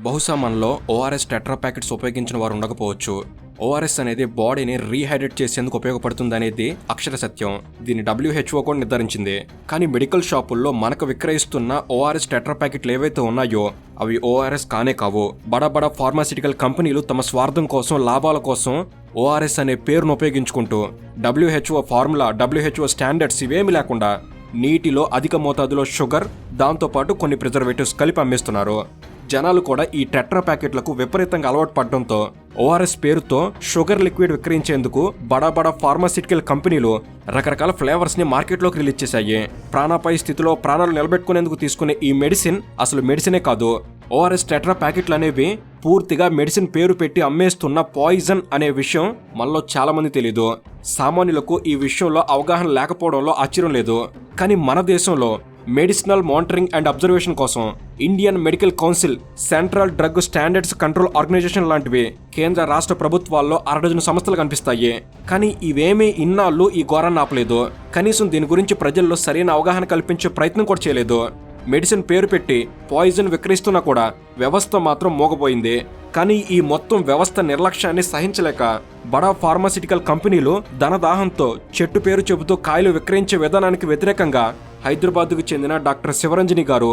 బహుశా మనలో ORS tetra packets ఉపయోగించిన వారు ఉండకపోవచ్చు. ఓఆర్ఎస్ అనేది బాడీని రీహైడ్రేట్ చేసేందుకు ఉపయోగపడుతుంది అనేది అక్షర సత్యం. దీన్ని WHO కూడా నిర్ధారించింది. కానీ మెడికల్ షాపుల్లో మనకు విక్రయిస్తున్న ఓఆర్ఎస్ టెట్రా ప్యాకెట్లు ఏవైతే ఉన్నాయో అవి ఓఆర్ఎస్ కానే కావు. బడా ఫార్మాసిటికల్ కంపెనీలు తమ స్వార్థం కోసం, లాభాల కోసం ఓఆర్ఎస్ అనే పేరును ఉపయోగించుకుంటూ WHO ఫార్ములా, WHO స్టాండర్డ్స్ ఇవేమీ లేకుండా నీటిలో అధిక మోతాదులో షుగర్, దాంతోపాటు కొన్ని ప్రిజర్వేటివ్స్ కలిపి అమ్మేస్తున్నారు. జనాలు కూడా ఈ టెట్రా ప్యాకెట్లకు విపరీతంగా అలవాటు పడడంతో ఓఆర్ఎస్ పేరుతో షుగర్ లిక్విడ్ విక్రయించేందుకు బడా ఫార్మాసిటికల్ కంపెనీలు రకరకాల ఫ్లేవర్స్ ని మార్కెట్లోకి రిలీజ్ చేశాయి. ప్రాణాపాయ స్థితిలో ప్రాణాలు నిలబెట్టుకునేందుకు తీసుకునే ఈ మెడిసిన్ అసలు మెడిసినే కాదు. ఓఆర్ఎస్ టెట్రా ప్యాకెట్లు అనేవి పూర్తిగా మెడిసిన్ పేరు పెట్టి అమ్మేస్తున్న పాయిజన్ అనే విషయం మనలో చాలా మంది తెలీదు. సామాన్యులకు ఈ విషయంలో అవగాహన లేకపోవడంలో ఆశ్చర్యం లేదు. కానీ మన దేశంలో మెడిసినల్ మానిటరింగ్ అండ్ అబ్జర్వేషన్ కోసం Indian medical council, central drug standards control organisation లాంటివి కేంద్ర రాష్ట్ర ప్రభుత్వాల్లో 60 సంస్థలు కనిపిస్తాయి. కానీ ఇవేమీ ఇన్నాళ్ళు ఈ ఘోరాన్ని ఆపలేదు. కనీసం దీని గురించి ప్రజల్లో సరైన అవగాహన కల్పించే ప్రయత్నం కూడా చేయలేదు. మెడిసిన్ పేరు పెట్టి పాయిజన్ విక్రయిస్తున్నా కూడా వ్యవస్థ మాత్రం మోగపోయింది. కానీ ఈ మొత్తం వ్యవస్థ నిర్లక్ష్యాన్ని సహించలేక బడా ఫార్మాసిటికల్ కంపెనీలు ధనదాహంతో చెట్టు పేరు చెబుతూ కాయలు విక్రయించే విధానానికి వ్యతిరేకంగా హైదరాబాద్కు చెందిన డాక్టర్ శివరంజని గారు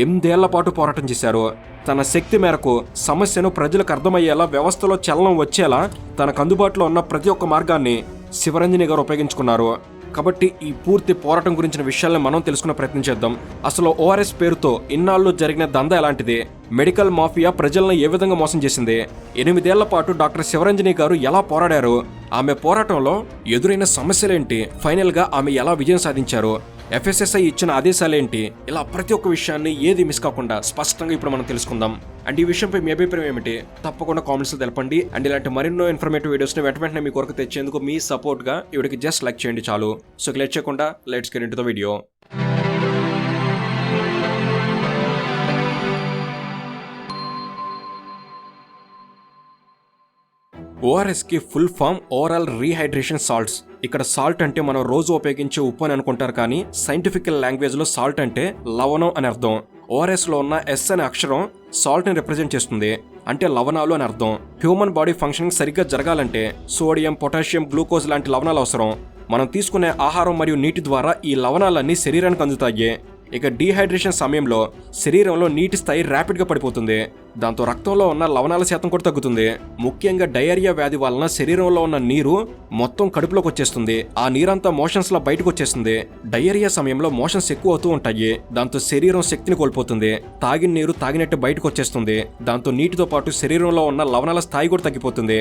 8 ఏళ్ల పాటు పోరాటం చేశారు. తన శక్తి మేరకు సమస్యను ప్రజలకు అర్థమయ్యేలా, వ్యవస్థలో చలనం వచ్చేలా తనకు అందుబాటులో ఉన్న ప్రతి ఒక్క మార్గాన్ని శివరంజని గారు ఉపయోగించుకున్నారు. కాబట్టి ఈ పూర్తి పోరాటం గురించిన విషయాలను మనం తెలుసుకునే ప్రయత్నం చేద్దాం. అసలు ఓఆర్ఎస్ పేరుతో ఇన్నాళ్ళు జరిగిన దందా ఎలాంటిది? మెడికల్ మాఫియా ప్రజలను ఏ విధంగా మోసం చేసింది? 8 ఏళ్ల పాటు డాక్టర్ శివరంజని గారు ఎలా పోరాడారు? ఆమె పోరాటంలో ఎదురైన సమస్యలేంటి? ఫైనల్ గా ఆమె ఎలా విజయం సాధించారు? FSSAI ఇచ్చిన ఆదేశాలేంటి? ఇలా ప్రతి ఒక్క విషయాన్ని ఏది మిస్ కాకుండా స్పష్టంగా ఇప్పుడు మనం తెలుసుకుందాం. అండ్ ఈ విషయంపై మీ అభిప్రాయం ఏమిటి? తప్పకుండా కామెంట్స్ తెలపండి. అండ్ ఇలాంటి మరెన్నో ఇన్ఫర్మేటివ్ వీడియోస్ని వెంటనే మీ కొరకు తెచ్చేందుకు మీ సపోర్ట్ గా ఇవిడికి జస్ట్ లైక్ చేయండి చాలు. సో లేట్ చేయకుండా let's get into the video. ORS కి full form oral rehydration salts. ఇక్కడ సాల్ట్ అంటే మనం రోజు ఉపయోగించే ఉప్పు అని అనుకుంటారు, కానీ సైంటిఫికల్ లాంగ్వేజ్ లో సాల్ట్ అంటే లవణం అని అర్థం. ఓఆర్ఎస్ లో ఉన్న S అనే అక్షరం సాల్ట్ ని రిప్రజెంట్ చేస్తుంది, అంటే లవణాలు అని అర్థం. హ్యూమన్ బాడీ ఫంక్షనింగ్ సరిగ్గా జరగాలంటే సోడియం, పొటాషియం, గ్లూకోజ్ లాంటి లవణాలు అవసరం. మనం తీసుకునే ఆహారం మరియు నీటి ద్వారా ఈ లవణాలన్నీ శరీరానికి అందుతాయి. ఇక డీహైడ్రేషన్ సమయంలో శరీరంలో నీటి స్థాయి ర్యాపిడ్ గా పడిపోతుంది. దాంతో రక్తంలో ఉన్న లవణాల శాతం కూడా తగ్గుతుంది. ముఖ్యంగా డయేరియా వ్యాధి వలన శరీరంలో ఉన్న నీరు మొత్తం కడుపులోకి వచ్చేస్తుంది. ఆ నీరంతా మోషన్స్ లా బయటకు వచ్చేస్తుంది. డయేరియా సమయంలో మోషన్స్ ఎక్కువ అవుతూ ఉంటాయి. దాంతో శరీరం శక్తిని కోల్పోతుంది. తాగిన నీరు తాగినట్టు బయటకు వచ్చేస్తుంది. దాంతో నీటితో పాటు శరీరంలో ఉన్న లవణాల స్థాయి కూడా తగ్గిపోతుంది.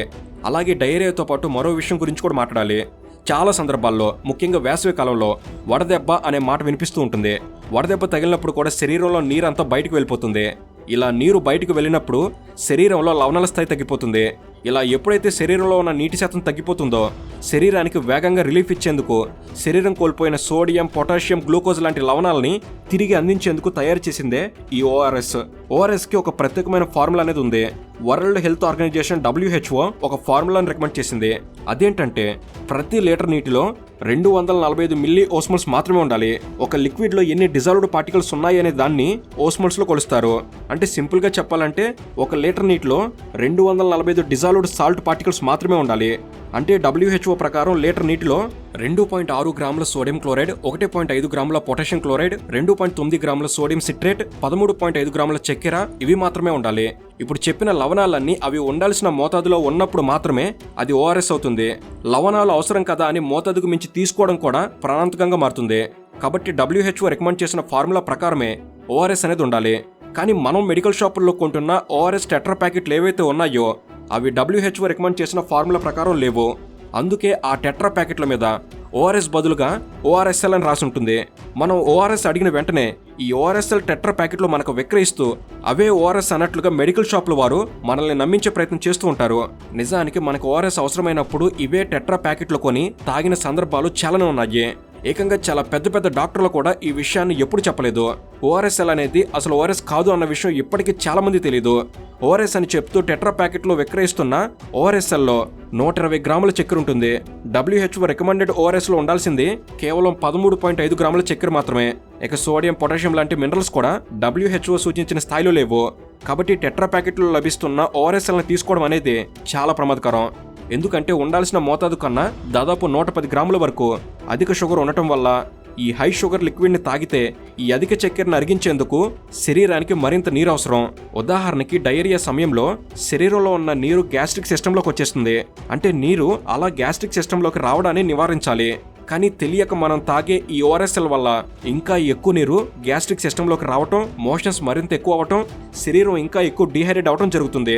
అలాగే డయేరియాతో పాటు మరో విషయం గురించి కూడా మాట్లాడాలి. చాలా సందర్భాల్లో, ముఖ్యంగా వేసవి కాలంలో వడదెబ్బ అనే మాట వినిపిస్తూ ఉంటుంది. వడదెబ్బ తగిలినప్పుడు కూడా శరీరంలో నీరంతా బయటకు వెళ్ళిపోతుంది. ఇలా నీరు బయటకు వెళ్ళినప్పుడు శరీరంలో లవణాల స్థాయి తగ్గిపోతుంది. ఇలా ఎప్పుడైతే శరీరంలో ఉన్న నీటి శాతం తగ్గిపోతుందో శరీరానికి వేగంగా రిలీఫ్ ఇచ్చేందుకు శరీరం కోల్పోయిన సోడియం, పొటాషియం, గ్లూకోజ్ లాంటి లవణాలని తిరిగి అందించేందుకు తయారు చేసిందే ఈ ఓఆర్ఎస్. ఓఆర్ఎస్ కి ఒక ప్రత్యేకమైన ఫార్ములా అనేది ఉంది. వరల్డ్ హెల్త్ ఆర్గనైజేషన్ WHO ఒక ఫార్ములాను రికమెండ్ చేసింది. అదేంటంటే ప్రతి లీటర్ నీటిలో 245 మిల్లీ ఓస్మోల్స్ మాత్రమే ఉండాలి. ఒక లిక్విడ్ లో ఎన్ని డిజాల్వ్డ్ పార్టికల్స్ ఉన్నాయి అనే దాన్ని ఓస్మోల్స్ లో కొలుస్తారు. అంటే సింపుల్ గా చెప్పాలంటే ఒక లీటర్ నీటిలో 245 డిజాల్వ్డ్ సాల్ట్ పార్టికల్స్ మాత్రమే ఉండాలి. అంటే WHO ప్రకారం లీటర్ నీటిలో 2.6 గ్రాముల సోడియం క్లోరైడ్, 1.5 గ్రాముల పొటాషియం క్లోరైడ్, 2.9 గ్రాముల సోడియం సిట్రేట్, 13.5 గ్రాముల చక్కెర ఇవి మాత్రమే ఉండాలి. ఇప్పుడు చెప్పిన లవణాలన్నీ అవి ఉండాల్సిన మోతాదులో ఉన్నప్పుడు మాత్రమే అది ఓఆర్ఎస్ అవుతుంది. లవణాలు అవసరం కదా అని మోతాదుకు మించి తీసుకోవడం కూడా ప్రాణాంతకంగా మారుతుంది. కాబట్టి WHO రికమెండ్ చేసిన ఫార్ములా ప్రకారమే ఓఆర్ఎస్ అనేది ఉండాలి. కానీ మనం మెడికల్ షాపుల్లో కొంటున్న ఓఆర్ఎస్ టెట్రా ప్యాకెట్లు ఏవైతే ఉన్నాయో అవి WHO రికమెండ్ చేసిన ఫార్ములా ప్రకారం లేవు. అందుకే ఆ టెట్రా ప్యాకెట్ల మీద ఓఆర్ఎస్ బదులుగా ORSL అని రాసి ఉంటుంది. మనం ఓఆర్ఎస్ అడిగిన వెంటనే ఈ ORSL టెట్రా ప్యాకెట్లు మనకు విక్రయిస్తూ అవే ఓఆర్ఎస్ అన్నట్లుగా మెడికల్ షాపుల వారు మనల్ని నమ్మించే ప్రయత్నం చేస్తూ ఉంటారు. నిజానికి మనకు ఓఆర్ఎస్ అవసరమైనప్పుడు ఇవే టెట్రా ప్యాకెట్లు కొని తాగిన సందర్భాలు చాలానే ఉన్నాయి. ఏకంగా చాలా పెద్ద డాక్టర్లు కూడా ఈ విషయాన్ని ఎప్పుడు చెప్పలేదు. ORSL అనేది అసలు ఓఆర్ఎస్ కాదు అన్న విషయం ఇప్పటికీ చాలా మంది తెలియదు. ఓఆర్ఎస్ అని చెప్తూ టెట్రా ప్యాకెట్లో విక్రయిస్తున్న ఓఆర్ఎస్ఎల్లో 120 గ్రాముల చక్కెర ఉంటుంది. WHO రికమెండెడ్ ఓఆర్ఎస్లో ఉండాల్సింది కేవలం 13.5 గ్రాముల చక్కెర మాత్రమే. ఇక సోడియం, పొటాషియం లాంటి మినరల్స్ కూడా WHO సూచించిన స్థాయిలో లేవు. కాబట్టి టెట్రా ప్యాకెట్లో లభిస్తున్న ఓఆర్ఎస్ఎల్ని తీసుకోవడం అనేది చాలా ప్రమాదకరం. ఎందుకంటే ఉండాల్సిన మోతాదు కన్నా దాదాపు 110 గ్రాముల వరకు అధిక షుగర్ ఉండటం వల్ల ఈ హై షుగర్ లిక్విడ్ని తాగితే ఈ అధిక చక్కెరను అరిగించేందుకు శరీరానికి మరింత నీరు అవసరం. ఉదాహరణకి డయేరియా సమయంలో శరీరంలో ఉన్న నీరు గ్యాస్ట్రిక్ సిస్టంలోకి వచ్చేస్తుంది. అంటే నీరు అలా గ్యాస్ట్రిక్ సిస్టంలోకి రావడాన్ని నివారించాలి. కానీ తెలియక మనం తాగే ఈ ఓఆర్ఎస్ఎల్ వల్ల ఇంకా ఎక్కువ నీరు గ్యాస్ట్రిక్ సిస్టంలోకి రావటం, మోషన్స్ మరింత ఎక్కువ అవటం, శరీరం ఇంకా ఎక్కువ డీహైడ్రేట్ అవటం జరుగుతుంది.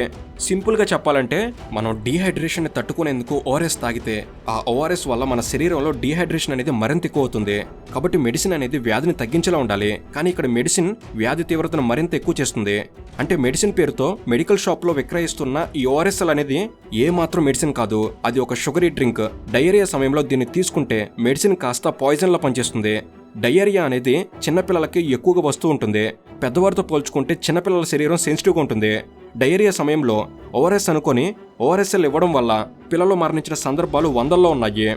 సింపుల్గా చెప్పాలంటే మనం డీహైడ్రేషన్ ని తట్టుకునేందుకు ఓఆర్ఎస్ తాగితే ఆ ఓఆర్ఎస్ వల్ల మన శరీరంలో డీహైడ్రేషన్ అనేది మరింత ఎక్కువ అవుతుంది. కాబట్టి మెడిసిన్ అనేది వ్యాధిని తగ్గించేలా ఉండాలి. కానీ ఇక్కడ మెడిసిన్ వ్యాధి తీవ్రతను మరింత ఎక్కువ చేస్తుంది. అంటే మెడిసిన్ పేరుతో మెడికల్ షాప్ లో విక్రయిస్తున్న ఈ ఓఆర్ఎస్ఎల్ అనేది ఏ మాత్రం మెడిసిన్ కాదు, అది ఒక షుగరీ డ్రింక్. డయేరియా సమయంలో దీన్ని తీసుకుంటే మెడిసిన్ కాస్త పాయిజన్ లా పనిచేస్తుంది. డయేరియా అనేది చిన్నపిల్లలకి ఎక్కువగా వస్తూ ఉంటుంది. పెద్దవారితో పోల్చుకుంటే చిన్నపిల్లల శరీరం సెన్సిటివ్గా ఉంటుంది. డయేరియా సమయంలో ఓఆర్ఎస్ అనుకొని ఓఆర్ఎస్ఎల్ ఇవ్వడం వల్ల పిల్లలు మరణించిన సందర్భాలు 100ల్లో ఉన్నాయి.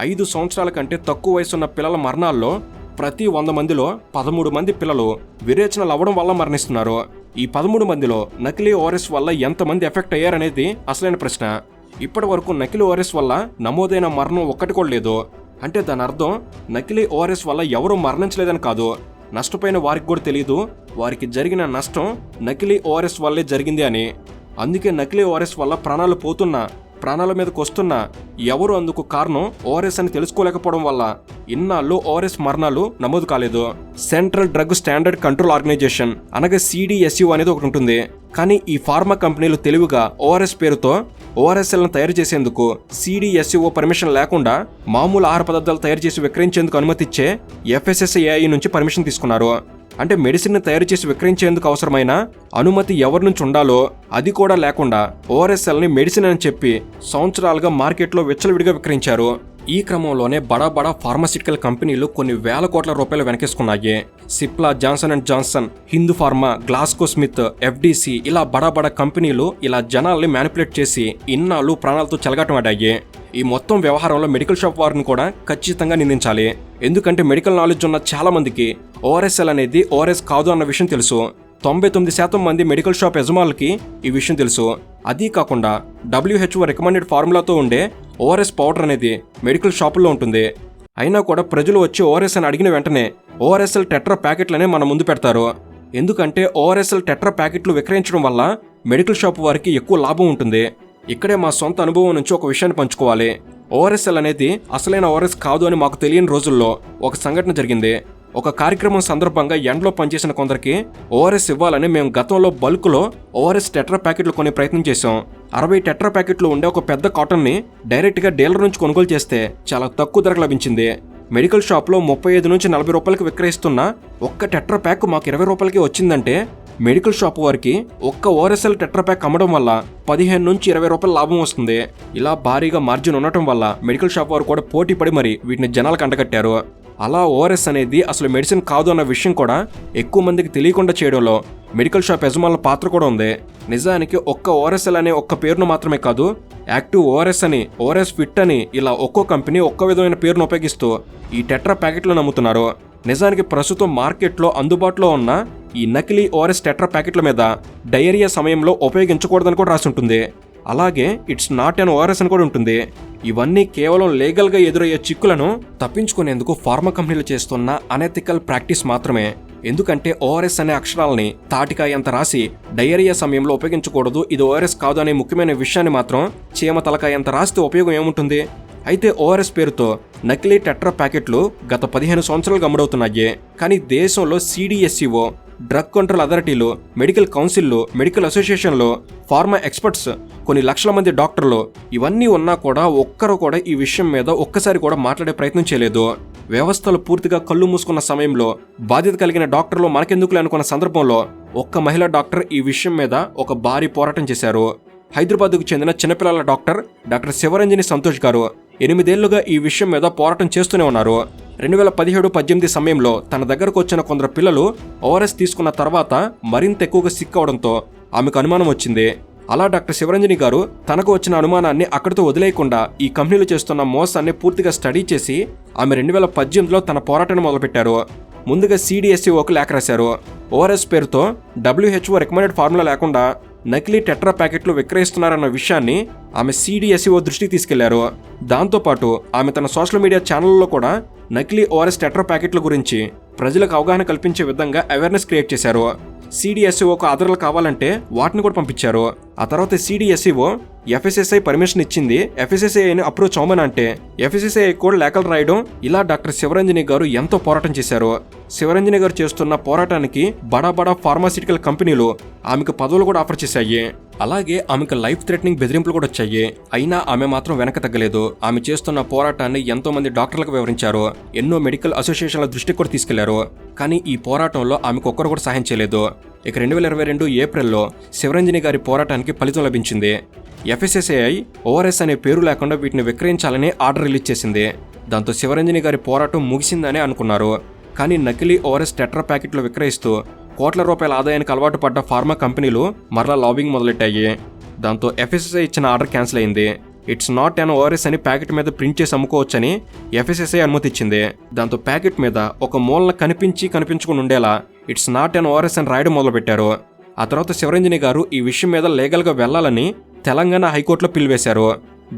5 సంవత్సరాల కంటే తక్కువ వయసున్న పిల్లల మరణాల్లో ప్రతి 100 మందిలో 13 మంది పిల్లలు విరేచనలు అవ్వడం వల్ల మరణిస్తున్నారు. ఈ 13 మందిలో నకిలీ ఓఆర్ఎస్ వల్ల ఎంతమంది ఎఫెక్ట్ అయ్యారనేది అసలైన ప్రశ్న. ఇప్పటి వరకు నకిలీ ఓఆర్ఎస్ వల్ల నమోదైన మరణం ఒక్కటి కూడా లేదు. అంటే దాని అర్థం నకిలీ ఓఆర్ఎస్ వల్ల ఎవరూ మరణించలేదని కాదు, నష్టపోయిన వారికి కూడా తెలియదు వారికి జరిగిన నష్టం నకిలీ ఓఆర్ఎస్ వల్లే జరిగింది అని. అందుకే నకిలీ ఓఆర్ఎస్ వల్ల ప్రాణాలు పోతున్నా, ప్రాణాల మీదకి వస్తున్నా ఎవరు అందుకు కారణం ఓఆర్ఎస్ అని తెలుసుకోలేకపోవడం వల్ల ఇన్నాళ్ళు ఓఆర్ఎస్ మరణాలు నమోదు కాలేదు. Central drug standard control organisation అనగా CDSU అనేది ఒకటి ఉంటుంది. కానీ ఈ ఫార్మా కంపెనీలు తెలివిగా ఓఆర్ఎస్ పేరుతో ఓఆర్ఎస్ఎల్ను తయారు చేసేందుకు CDSU పర్మిషన్ లేకుండా మామూలు ఆహార పదార్థాలు తయారు చేసి విక్రయించేందుకు అనుమతిచ్చే FSSAI నుంచి పర్మిషన్ తీసుకున్నారు. అంటే మెడిసిన్ తయారు చేసి విక్రయించేందుకు అవసరమైన అనుమతి ఎవరి నుంచి ఉండాలో అది కూడా లేకుండా ఓఆర్ఎస్ఎల్ని మెడిసిన్ అని చెప్పి సంవత్సరాలుగా మార్కెట్లో విచ్చలవిడిగా విక్రయించారు. ఈ క్రమంలోనే బడా ఫార్మాసిటికల్ కంపెనీలు కొన్ని వేల కోట్ల రూపాయలు వెనకేసుకున్నాయి. Cipla, Johnson and Johnson, Hindu pharma, Glaxo Smith, FDC ఇలా బడా కంపెనీలు ఇలా జనాల్ని మ్యానిపులేట్ చేసి ఇన్నాళ్ళు ప్రాణాలతో చెలగాటమాడాయి. ఈ మొత్తం వ్యవహారంలో మెడికల్ షాప్ వారిని కూడా ఖచ్చితంగా నిందించాలి. ఎందుకంటే మెడికల్ నాలెడ్జ్ ఉన్న చాలా మందికి ఓఆర్ఎస్ఎల్ అనేది ఓఆర్ఎస్ కాదు అన్న విషయం తెలుసు. 99% మంది మెడికల్ షాప్ యజమానులకి ఈ విషయం తెలుసు. అదీ కాకుండా WHO రికమెండెడ్ ఫార్ములాతో ఉండే ఓఆర్ఎస్ పౌడర్ అనేది మెడికల్ షాపుల్లో ఉంటుంది. అయినా కూడా ప్రజలు వచ్చి ఓఆర్ఎస్ అని అడిగిన వెంటనే ఓఆర్ఎస్ఎల్ టెట్రా ప్యాకెట్లనే మన ముందు పెడతారు. ఎందుకంటే ఓఆర్ఎస్ఎల్ టెట్రా ప్యాకెట్లు విక్రయించడం వల్ల మెడికల్ షాప్ వారికి ఎక్కువ లాభం ఉంటుంది. ఇక్కడే మా సొంత అనుభవం నుంచి ఒక విషయాన్ని పంచుకోవాలి. ఓఆర్ఎస్ఎల్ అనేది అసలైన ఓఆర్ఎస్ కాదు అని మాకు తెలియని రోజుల్లో ఒక సంఘటన జరిగింది. ఒక కార్యక్రమం సందర్భంగా ఎండ్లో పనిచేసిన కొందరికి ఓఆర్ఎస్ ఇవ్వాలని మేము గతంలో బల్క్లో ఓఆర్ఎస్ టెట్రా ప్యాకెట్లు కొనే ప్రయత్నం చేశాం. 60 టెట్రా ప్యాకెట్లు ఉండే ఒక పెద్ద కాటన్ని డైరెక్ట్గా డీలర్ నుంచి కొనుగోలు చేస్తే చాలా తక్కువ ధరకు లభించింది. మెడికల్ షాప్లో 35 నుంచి 40 రూపాయలకు విక్రయిస్తున్న ఒక్క టెట్రా ప్యాక్ మాకు 20 రూపాయలకి వచ్చిందంటే మెడికల్ షాప్ వారికి ఒక్క ఓఆర్ఎస్ఎల్ టెట్రా ప్యాక్ అమ్మడం వల్ల 15 నుంచి 20 రూపాయల లాభం వస్తుంది. ఇలా భారీగా మార్జిన్ ఉండటం వల్ల మెడికల్ షాప్ వారు కూడా పోటీ పడి మరి వీటిని జనాలకు అంటగట్టారు. అలా ఓఆర్ఎస్ అనేది అసలు మెడిసిన్ కాదు అన్న విషయం కూడా ఎక్కువ మందికి తెలియకుండా చేయడంలో మెడికల్ షాప్ యజమానుల పాత్ర కూడా ఉంది. నిజానికి ఒక్క ఓఆర్ఎస్ఎల్ అనే ఒక్క పేరును మాత్రమే కాదు, యాక్టివ్ ఓఆర్ఎస్ అని, ఓఆర్ఎస్ ఫిట్ అని ఇలా ఒక్కో కంపెనీ ఒక్క విధమైన పేరును ఉపయోగిస్తూ ఈ టెట్రా ప్యాకెట్లను అమ్ముతున్నారు. నిజానికి ప్రస్తుతం మార్కెట్లో అందుబాటులో ఉన్న ఈ నకిలీ ఓఆర్ఎస్ టెట్రా ప్యాకెట్ల మీద డయేరియా సమయంలో ఉపయోగించకూడదని కూడా రాసి ఉంటుంది. అలాగే ఇట్స్ నాట్ అన్ ఓఆర్ఎస్ అని కూడా ఉంటుంది. ఇవన్నీ కేవలం లీగల్గా ఎదురయ్యే చిక్కులను తప్పించుకునేందుకు ఫార్మా కంపెనీలు చేస్తున్న అనెథికల్ ప్రాక్టీస్ మాత్రమే. ఎందుకంటే ఓఆర్ఎస్ అనే అక్షరాలని తాటికాయంత రాసి డయేరియా సమయంలో ఉపయోగించకూడదు, ఇది ఓఆర్ఎస్ కాదు అనే ముఖ్యమైన విషయాన్ని మాత్రం చీమ తలకాయంత రాస్తే ఉపయోగం ఏముంటుంది? అయితే ఓఆర్ఎస్ పేరుతో నకిలీ టెట్రా ప్యాకెట్లు గత 15 సంవత్సరాలుగా అమ్ముడవుతున్నాయి. కానీ దేశంలో CDSCO, డ్రగ్ కంట్రోల్ అథారిటీలు, మెడికల్ కౌన్సిల్లు, మెడికల్ అసోసియేషన్లు, ఫార్మా ఎక్స్పర్ట్స్, కొన్ని లక్షల మంది డాక్టర్లు ఇవన్నీ ఉన్నా కూడా ఒక్కరు కూడా ఈ విషయం మీద ఒక్కసారి కూడా మాట్లాడే ప్రయత్నం చేయలేదు. వ్యవస్థలు పూర్తిగా కళ్ళు మూసుకున్న సమయంలో బాధ్యత కలిగిన డాక్టర్లు మనకెందుకులే అనుకున్న సందర్భంలో ఒక్క మహిళా డాక్టర్ ఈ విషయం మీద ఒక భారీ పోరాటం చేశారు. హైదరాబాద్కు చెందిన చిన్నపిల్లల డాక్టర్ శివరంజని సంతోష్ గారు 8 ఏళ్లుగా ఈ విషయం మీద పోరాటం చేస్తూనే ఉన్నారు. 2017-18 సమయంలో తన దగ్గరకు వచ్చిన కొందరు పిల్లలు ఓఆర్ఎస్ తీసుకున్న తర్వాత మరింత ఎక్కువగా సిక్ అవడంతో ఆమెకు అనుమానం వచ్చింది. అలా డాక్టర్ శివరంజని గారు తనకు వచ్చిన అనుమానాన్ని అక్కడితో వదిలేయకుండా ఈ కంపెనీలు చేస్తున్న మోసాన్ని పూర్తిగా స్టడీ చేసి ఆమె 2018లో తన పోరాటాన్ని మొదలుపెట్టారు. ముందుగా CDSCOకు లేఖ రాశారు. ఓఆర్ఎస్ పేరుతో WHO రికమెండెడ్ ఫార్ములా లేకుండా నకిలీ టెట్రా ప్యాకెట్లు విక్రయిస్తున్నారన్న విషయాన్ని ఆమె CDSCO దృష్టికి తీసుకెళ్లారు. దాంతోపాటు ఆమె తన సోషల్ మీడియా ఛానళ్లలో కూడా నకిలీ ఓఆర్ఎస్ టెట్రా ప్యాకెట్ల గురించి ప్రజలకు అవగాహన కల్పించే విధంగా అవేర్నెస్ క్రియేట్ చేశారు. CDSCOకు ఆధారాలు కావాలంటే వాటిని కూడా పంపించారు. ఆ తర్వాత CDSCO FSSAI పర్మిషన్ ఇచ్చింది, FSSAIని అప్రోచ్ అవ్వమని అంటే FSSAI కూడా లేఖలు రాయడం. ఇలా డాక్టర్ శివరంజని గారు ఎంతో పోరాటం చేశారు. శివరంజని గారు చేస్తున్న పోరాటానికి బడా ఫార్మాసిటికల్ కంపెనీలు ఆమెకు పదవులు కూడా ఆఫర్ చేశాయి. అలాగే ఆమెకు లైఫ్ థ్రెటనింగ్ బెదిరింపులు కూడా వచ్చాయి. అయినా ఆమె మాత్రం వెనక తగ్గలేదు. ఆమె చేస్తున్న పోరాటాన్ని ఎంతో మంది డాక్టర్లకు వివరించారు. ఎన్నో మెడికల్ అసోసియేషన్ల దృష్టికి కూడా తీసుకెళ్లారు. కానీ ఈ పోరాటంలో ఆమెకు ఒక్కరు కూడా సహాయం చేయలేదు. ఇక 2022 ఏప్రిల్లో శివరంజని గారి పోరాటానికి ఫలితం లభించింది. FSSAI ఓఆర్ఎస్ అనే పేరు లేకుండా వీటిని విక్రయించాలని ఆర్డర్ రిలీజ్ చేసింది. దాంతో శివరంజని గారి పోరాటం ముగిసిందనే అనుకున్నారు. కానీ నకిలీ ఓఆర్ఎస్ టెట్రా ప్యాకెట్లు విక్రయిస్తూ కోట్ల రూపాయల ఆదాయానికి అలవాటు పడ్డ ఫార్మా కంపెనీలు మరలా లాబింగ్ మొదలెట్టాయి. దాంతో FSSAI ఇచ్చిన ఆర్డర్ క్యాన్సిల్ అయింది. ఇట్స్ నాట్ అన్ ఓఆర్ఎస్ అని ప్యాకెట్ మీద ప్రింట్ చేసి అమ్ముకోవచ్చని FSSAI అనుమతి ఇచ్చింది. దాంతో ప్యాకెట్ మీద ఒక మూలన కనిపించకుండా ఉండేలా ఇట్స్ నాట్ అన్ ఓఆర్ఎస్ అని రాయడం మొదలుపెట్టారు. ఆ తర్వాత శివరంజని గారు ఈ విషయం మీద లీగల్గా వెళ్లాలని తెలంగాణ హైకోర్టులో పిల్ వేశారు.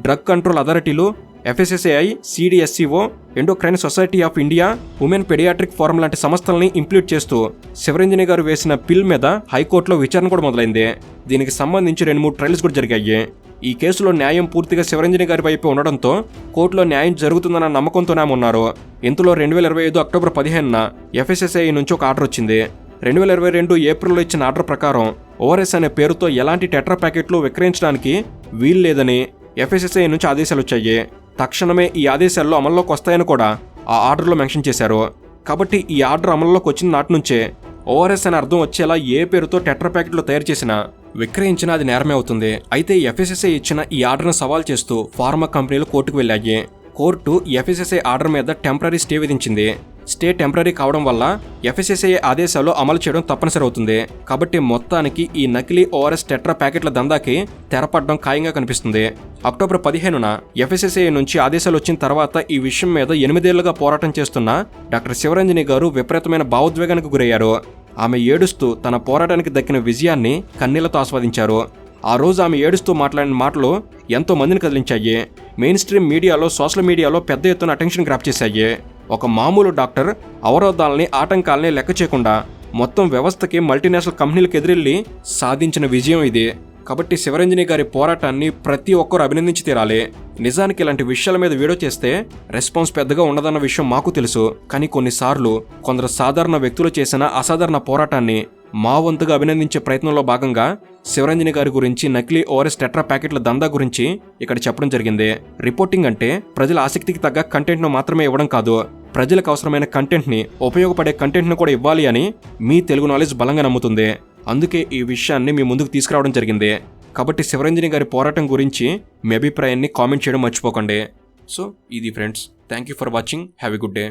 డ్రగ్ కంట్రోల్ అథారిటీలు, FSSAI, CDSCO, endocrine society of India, women pediatric forum లాంటి సంస్థల్ని ఇంప్లీట్ చేస్తూ శివరంజని గారు వేసిన పిల్ మీద హైకోర్టులో విచారణ కూడా మొదలైంది. దీనికి సంబంధించి 2-3 ట్రయల్స్ కూడా జరిగాయి. ఈ కేసులో న్యాయం పూర్తిగా శివరంజని గారి వైపు ఉండడంతో కోర్టులో న్యాయం జరుగుతుందన్న నమ్మకంతోనే ఉన్నారు. ఇంతలో 2025 అక్టోబర్ 15న FSSAI నుంచి ఒక ఆర్డర్ వచ్చింది. 2022 ఏప్రిల్లో ఇచ్చిన ఆర్డర్ ప్రకారం ఓఆర్ఎస్ అనే పేరుతో ఎలాంటి టెట్రా ప్యాకెట్లు విక్రయించడానికి వీల్లేదని FSSAI నుంచి ఆదేశాలు వచ్చాయి. తక్షణమే ఈ ఆదేశాల్లో అమల్లోకి వస్తాయని కూడా ఆ ఆర్డర్లో మెన్షన్ చేశారు. కాబట్టి ఈ ఆర్డర్ అమల్లోకి వచ్చిన నాటి నుంచే ఓఆర్ఎస్ అని అర్థం వచ్చేలా ఏ పేరుతో టెట్రా ప్యాకెట్లు తయారు చేసినా విక్రయించినా అది నేరమే అవుతుంది. అయితే FSSAI ఇచ్చిన ఈ ఆర్డర్ను సవాల్ చేస్తూ ఫార్మా కంపెనీలు కోర్టుకు వెళ్ళాయి. కోర్టు FSSAI ఆర్డర్ మీద టెంపరరీ స్టే విధించింది. స్టే టెంపరరీ కావడం వల్ల FSSAI ఆదేశాలు అమలు చేయడం తప్పనిసరి అవుతుంది. కాబట్టి మొత్తానికి ఈ నకిలీ ఓఆర్ఎస్ టెట్రా ప్యాకెట్ల దందాకి తెరపడడం ఖాయంగా కనిపిస్తుంది. అక్టోబర్ 15న FSSAI నుంచి ఆదేశాలు వచ్చిన తర్వాత ఈ విషయం మీద 8 ఏళ్లుగా పోరాటం చేస్తున్న డాక్టర్ శివరంజని గారు విపరీతమైన భావోద్వేగానికి గురయ్యారు. ఆమె ఏడుస్తూ తన పోరాటానికి దక్కిన విజయాన్ని కన్నీళ్లతో ఆస్వాదించారు. ఆ రోజు ఆమె ఏడుస్తూ మాట్లాడిన మాటలు ఎంతో మందిని కదిలించాయి. మెయిన్ స్ట్రీమ్ మీడియాలో, సోషల్ మీడియాలో పెద్ద ఎత్తున అటెన్షన్ గ్రాప్ చేశాయి. ఒక మామూలు డాక్టర్ అవరోధాలని, ఆటంకాలని లెక్క చేయకుండా మొత్తం వ్యవస్థకి, మల్టీనేషనల్ కంపెనీలకు ఎదురెళ్లి సాధించిన విజయం ఇది. కాబట్టి శివరంజని గారి పోరాటాన్ని ప్రతి ఒక్కరు అభినందించి తీరాలి. నిజానికి ఇలాంటి విషయాల మీద వీడియో చేస్తే రెస్పాన్స్ పెద్దగా ఉండదన్న విషయం మాకు తెలుసు. కానీ కొన్నిసార్లు కొందరు సాధారణ వ్యక్తులు చేసిన అసాధారణ పోరాటాన్ని మా వంతుగా అభినందించే ప్రయత్నంలో భాగంగా శివరంజని గారి గురించి, నకిలీ ఓఆర్ఎస్ టెట్రా ప్యాకెట్ల దందా గురించి ఇక్కడ చెప్పడం జరిగింది. రిపోర్టింగ్ అంటే ప్రజల ఆసక్తికి తగ్గ కంటెంట్ను మాత్రమే ఇవ్వడం కాదు, ప్రజలకు అవసరమైన కంటెంట్ని, ఉపయోగపడే కంటెంట్ను కూడా ఇవ్వాలి అని మీ తెలుగు నాలెడ్జ్ బలంగా నమ్ముతుంది. అందుకే ఈ విషయాన్ని మీ ముందుకు తీసుకురావడం జరిగింది. కాబట్టి శివరంజని గారి పోరాటం గురించి మీ అభిప్రాయాన్ని కామెంట్ చేయడం మర్చిపోకండి. సో ఇది friends, thank you for watching. Have a good day.